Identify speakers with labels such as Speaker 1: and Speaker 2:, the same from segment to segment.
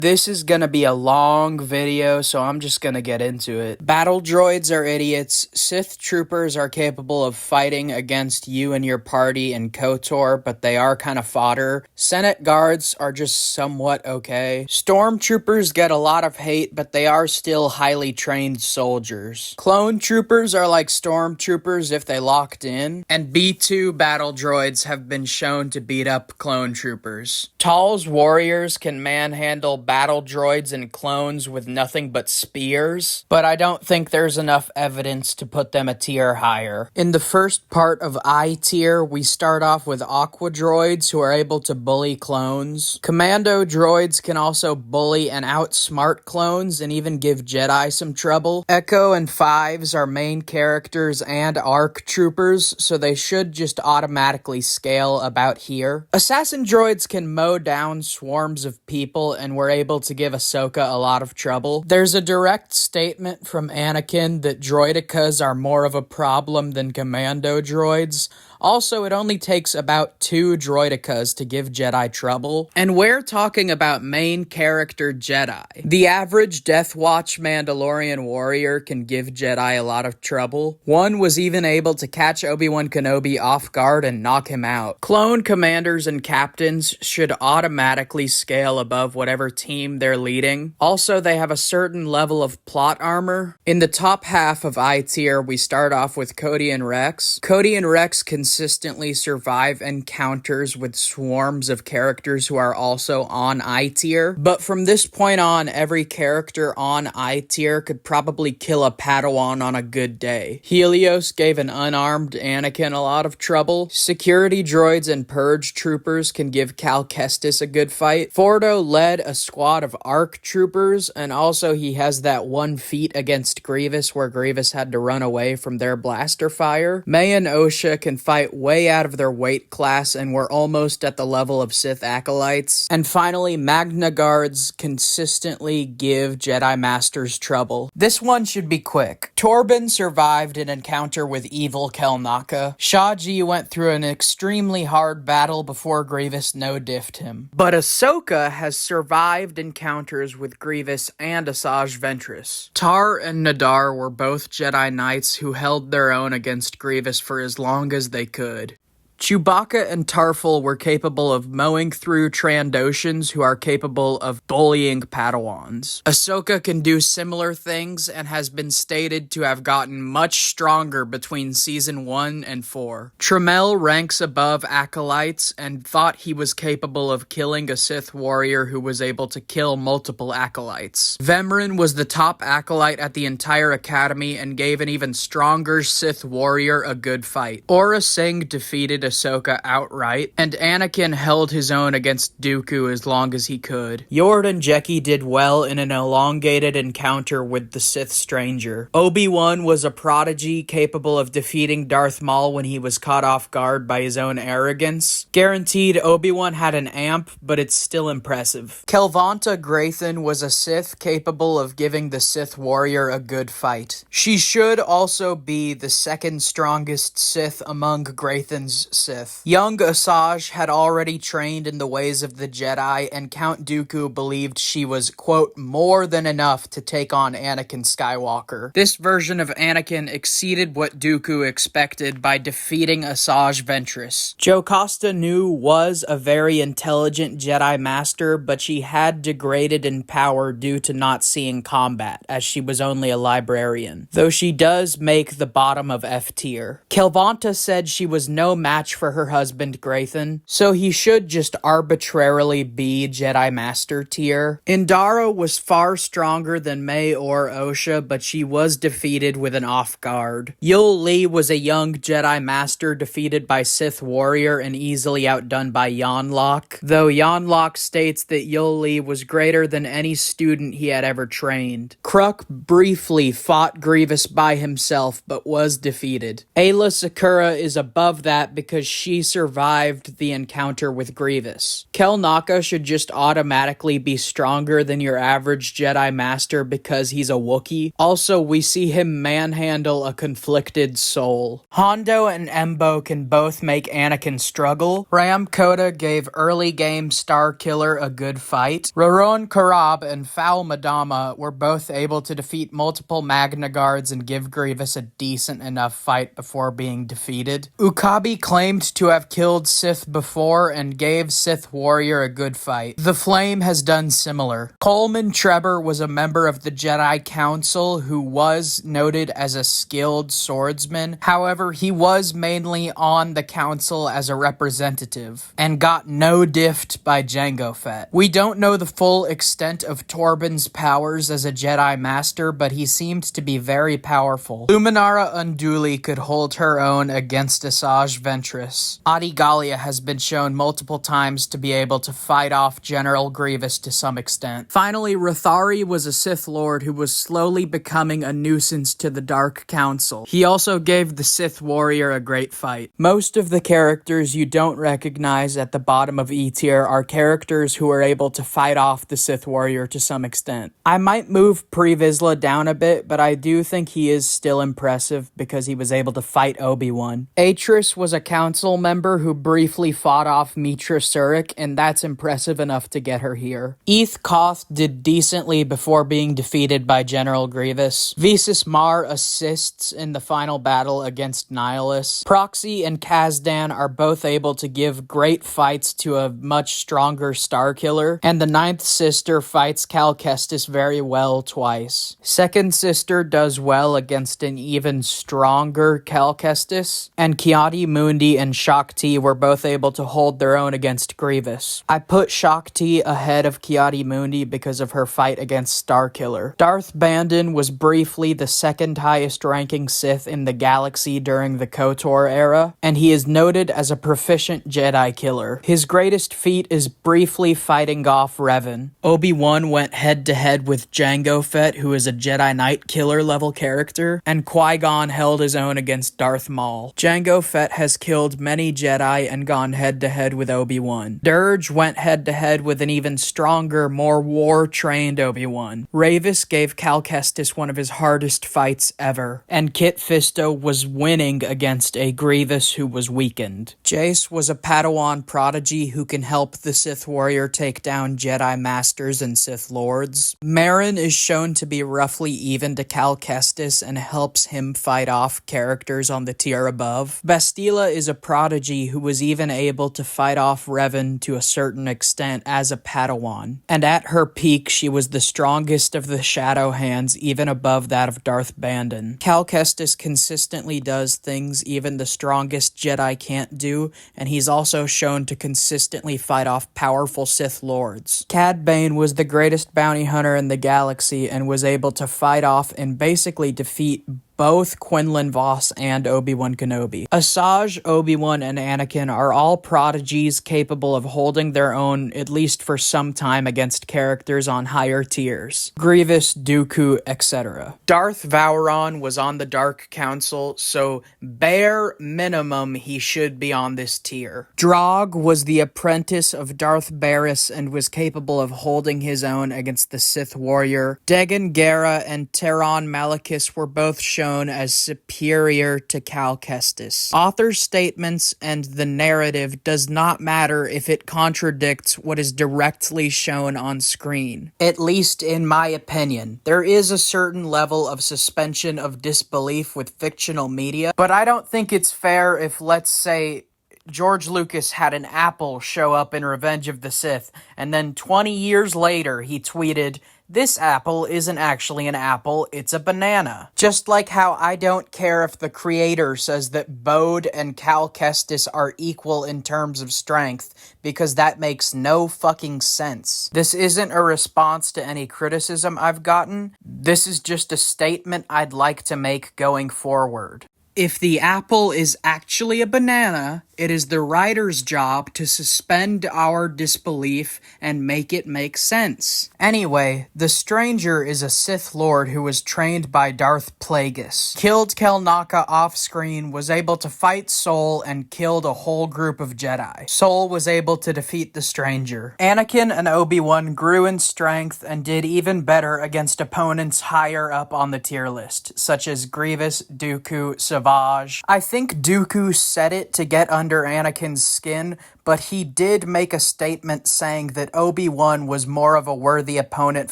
Speaker 1: This is gonna be a long video, so I'm just gonna get into it. Battle droids are idiots. Sith troopers are capable of fighting against you and your party in KOTOR, but they are kind of fodder. Senate guards are just somewhat okay. Stormtroopers get a lot of hate, but they are still highly trained soldiers. Clone troopers are like stormtroopers if they locked in, and B2 battle droids have been shown to beat up clone troopers. Tal's warriors can manhandle battle droids and clones with nothing but spears, but I don't think there's enough evidence to put them a tier higher. In the first part of I tier, we start off with Aqua droids who are able to bully clones. Commando droids can also bully and outsmart clones and even give Jedi some trouble. Echo and Fives are main characters and ARC troopers, so they should just automatically scale about here. Assassin droids can mow down swarms of people and were able to give Ahsoka a lot of trouble. There's a direct statement from Anakin that droidicas are more of a problem than commando droids. Also, it only takes about 2 droidicas to give Jedi trouble. And we're talking about main character Jedi. The average Death Watch Mandalorian warrior can give Jedi a lot of trouble. One was even able to catch Obi-Wan Kenobi off guard and knock him out. Clone commanders and captains should automatically scale above whatever team they're leading. Also, they have a certain level of plot armor. In the top half of I tier, we start off with Cody and Rex. Cody and Rex consistently survive encounters with swarms of characters who are also on I tier, but from this point on, every character on I tier could probably kill a Padawan on a good day. Helios gave an unarmed Anakin a lot of trouble. Security droids and purge troopers can give Cal Kestis a good fight. Fordo led a squad of ARC troopers, and also he has that one feat against Grievous where Grievous had to run away from their blaster fire. May and Osha can fight way out of their weight class and were almost at the level of Sith acolytes. And finally, Magna Guards consistently give Jedi Masters trouble. This one should be quick. Torben survived an encounter with evil Kelnaka. Shaji went through an extremely hard battle before Grievous no-diffed him. But Ahsoka has survived encounters with Grievous and Asajj Ventress. Tar and Nadar were both Jedi Knights who held their own against Grievous for as long as they could. Chewbacca and Tarful were capable of mowing through Trandoshans who are capable of bullying Padawans. Ahsoka can do similar things and has been stated to have gotten much stronger between Season 1 and 4. Tramiel ranks above Acolytes and thought he was capable of killing a Sith warrior who was able to kill multiple Acolytes. Vemrin was the top Acolyte at the entire Academy and gave an even stronger Sith warrior a good fight. Aurra Sing defeated Ahsoka outright, and Anakin held his own against Dooku as long as he could. Yordan Jeki did well in an elongated encounter with the Sith Stranger. Obi-Wan was a prodigy capable of defeating Darth Maul when he was caught off guard by his own arrogance. Guaranteed Obi-Wan had an amp, but it's still impressive. Kelvanta Graythan was a Sith capable of giving the Sith warrior a good fight. She should also be the second strongest Sith among Graythan's Sith. Young Asajj had already trained in the ways of the Jedi, and Count Dooku believed she was, quote, more than enough to take on Anakin Skywalker. This version of Anakin exceeded what Dooku expected by defeating Asajj Ventress. Jocasta Nu was a very intelligent Jedi Master, but she had degraded in power due to not seeing combat, as she was only a librarian, though she does make the bottom of F tier. Kelvanta said she was no match for her husband Graythan, so he should just arbitrarily be Jedi Master tier. Indara was far stronger than May or Osha, but she was defeated with an off guard. Yul Li was a young Jedi Master defeated by Sith Warrior and easily outdone by Yonlok, though Yonlok states that Yul Li was greater than any student he had ever trained. Kruk briefly fought Grievous by himself, but was defeated. Ayla Secura is above that because because she survived the encounter with Grievous. Kel Naka should just automatically be stronger than your average Jedi Master because he's a Wookiee. Also, we see him manhandle a conflicted soul. Hondo and Embo can both make Anakin struggle. Ram Koda gave early game Star Killer a good fight. Raron Karab and Foul Madama were both able to defeat multiple Magna Guards and give Grievous a decent enough fight before being defeated. Ukabi claimed to have killed Sith before and gave Sith Warrior a good fight. The Flame has done similar. Coleman Trebor was a member of the Jedi Council who was noted as a skilled swordsman. However, he was mainly on the council as a representative and got no diffed by Jango Fett. We don't know the full extent of Torben's powers as a Jedi Master, but he seemed to be very powerful. Luminara Unduli could hold her own against Asajj Ventress. Adi Gallia has been shown multiple times to be able to fight off General Grievous to some extent. Finally, Rathari was a Sith Lord who was slowly becoming a nuisance to the Dark Council. He also gave the Sith Warrior a great fight. Most of the characters you don't recognize at the bottom of E tier are characters who are able to fight off the Sith Warrior to some extent. I might move Pre Vizsla down a bit, but I do think he is still impressive because he was able to fight Obi-Wan. Atris was a council member who briefly fought off Mitra Surik, and that's impressive enough to get her here. Eth Koth did decently before being defeated by General Grievous. Visas Mar assists in the final battle against Nihilus. Proxy and Kazdan are both able to give great fights to a much stronger Starkiller, and the Ninth Sister fights Cal Kestis very well twice. Second Sister does well against an even stronger Cal Kestis, and Ki-Adi-Mundi and Shaak Ti were both able to hold their own against Grievous. I put Shaak Ti ahead of Ki-Adi-Mundi because of her fight against Starkiller. Darth Bandon was briefly the second highest ranking Sith in the galaxy during the KOTOR era, and he is noted as a proficient Jedi killer. His greatest feat is briefly fighting off Revan. Obi-Wan went head-to-head with Jango Fett, who is a Jedi Knight killer level character, and Qui-Gon held his own against Darth Maul. Jango Fett has killed many Jedi and gone head-to-head with Obi-Wan. Dirge went head-to-head with an even stronger, more war-trained Obi-Wan. Ravis gave Cal Kestis one of his hardest fights ever, and Kit Fisto was winning against a Grievous who was weakened. Jace was a Padawan prodigy who can help the Sith Warrior take down Jedi Masters and Sith Lords. Marin is shown to be roughly even to Cal Kestis and helps him fight off characters on the tier above. Bastila is a prodigy who was even able to fight off Revan to a certain extent as a Padawan, and at her peak she was the strongest of the Shadow Hands, even above that of Darth Bandon. Cal Kestis consistently does things even the strongest Jedi can't do, and he's also shown to consistently fight off powerful Sith Lords. Cad Bane was the greatest bounty hunter in the galaxy and was able to fight off and basically defeat both Quinlan Vos and Obi-Wan Kenobi. Asajj, Obi-Wan, and Anakin are all prodigies capable of holding their own, at least for some time, against characters on higher tiers. Grievous, Dooku, etc. Darth Vowron was on the Dark Council, so bare minimum he should be on this tier. Drog was the apprentice of Darth Barriss and was capable of holding his own against the Sith Warrior. Degan Gera and Teron Malakis were both shown as superior to Cal Kestis. Author statements and the narrative does not matter if it contradicts what is directly shown on screen. At least in my opinion. There is a certain level of suspension of disbelief with fictional media, but I don't think it's fair if, let's say, George Lucas had an apple show up in Revenge of the Sith, and then 20 years later he tweeted, "This apple isn't actually an apple, it's a banana." Just like how I don't care if the creator says that Bode and Cal Kestis are equal in terms of strength, because that makes no fucking sense. This isn't a response to any criticism I've gotten. This is just a statement I'd like to make going forward. If the apple is actually a banana, It is the writer's job to suspend our disbelief and make it make sense. Anyway, the Stranger is a Sith Lord who was trained by Darth Plagueis. Killed Kel Naka off-screen, was able to fight Sol, and killed a whole group of Jedi. Sol was able to defeat the Stranger. Anakin and Obi-Wan grew in strength and did even better against opponents higher up on the tier list, such as Grievous, Dooku, Savage. I think Dooku said it to get under Anakin's skin, but he did make a statement saying that Obi-Wan was more of a worthy opponent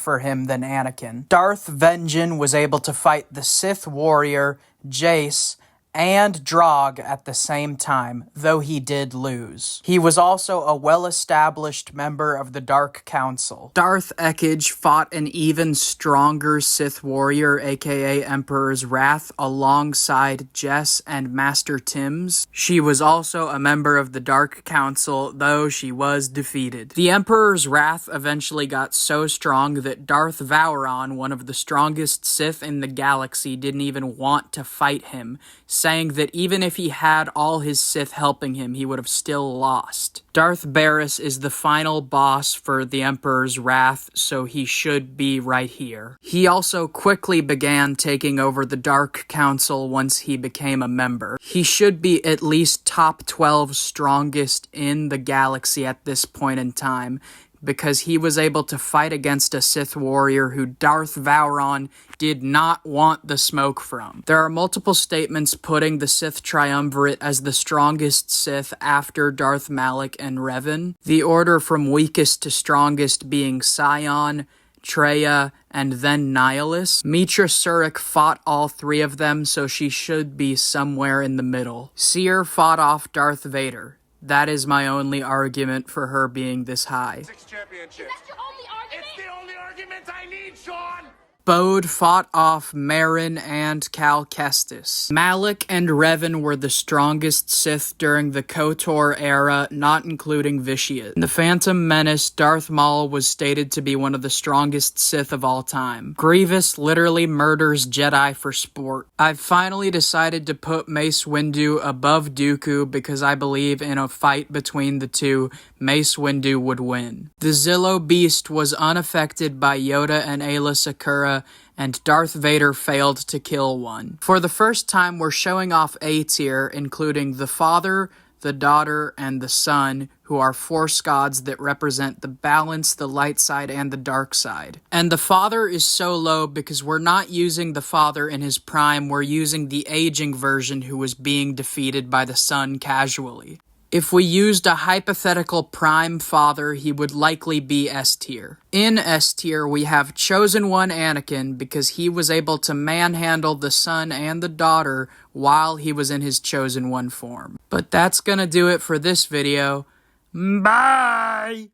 Speaker 1: for him than Anakin. Darth Vengeance was able to fight the Sith warrior, Jace, and Drog at the same time, though he did lose. He was also a well-established member of the Dark Council. Darth Ekage fought an even stronger Sith warrior, aka Emperor's Wrath, alongside Jess and Master Tims. She was also a member of the Dark Council, though she was defeated. The Emperor's Wrath eventually got so strong that Darth Vowron, one of the strongest Sith in the galaxy, didn't even want to fight him, saying that even if he had all his Sith helping him, he would have still lost. Darth Barris is the final boss for the Emperor's Wrath, so he should be right here. He also quickly began taking over the Dark Council once he became a member. He should be at least top 12 strongest in the galaxy at this point in time, because he was able to fight against a Sith warrior who Darth Vowron did not want the smoke from. There are multiple statements putting the Sith Triumvirate as the strongest Sith after Darth Malak and Revan, the order from weakest to strongest being Sion, Traya, and then Nihilus. Mitra Surik fought all three of them, so she should be somewhere in the middle. Seer fought off Darth Vader. That is my only argument for her being this high.
Speaker 2: Is that your only argument? It's the only argument I need, Sean!
Speaker 1: Bode fought off Marin and Cal Kestis. Malak and Revan were the strongest Sith during the KOTOR era, not including Vitiate. In The Phantom Menace, Darth Maul was stated to be one of the strongest Sith of all time. Grievous literally murders Jedi for sport. I've finally decided to put Mace Windu above Dooku because I believe in a fight between the two, Mace Windu would win. The Zillo Beast was unaffected by Yoda and Aayla Secura, and Darth Vader failed to kill one. For the first time, we're showing off A-tier, including the Father, the Daughter, and the Son, who are Force gods that represent the balance, the light side, and the dark side. And the Father is so low because we're not using the Father in his prime, we're using the aging version who was being defeated by the Son casually. If we used a hypothetical prime father, he would likely be S-tier. In S-tier, we have Chosen One Anakin because he was able to manhandle the son and the daughter while he was in his Chosen One form. But that's gonna do it for this video. Bye!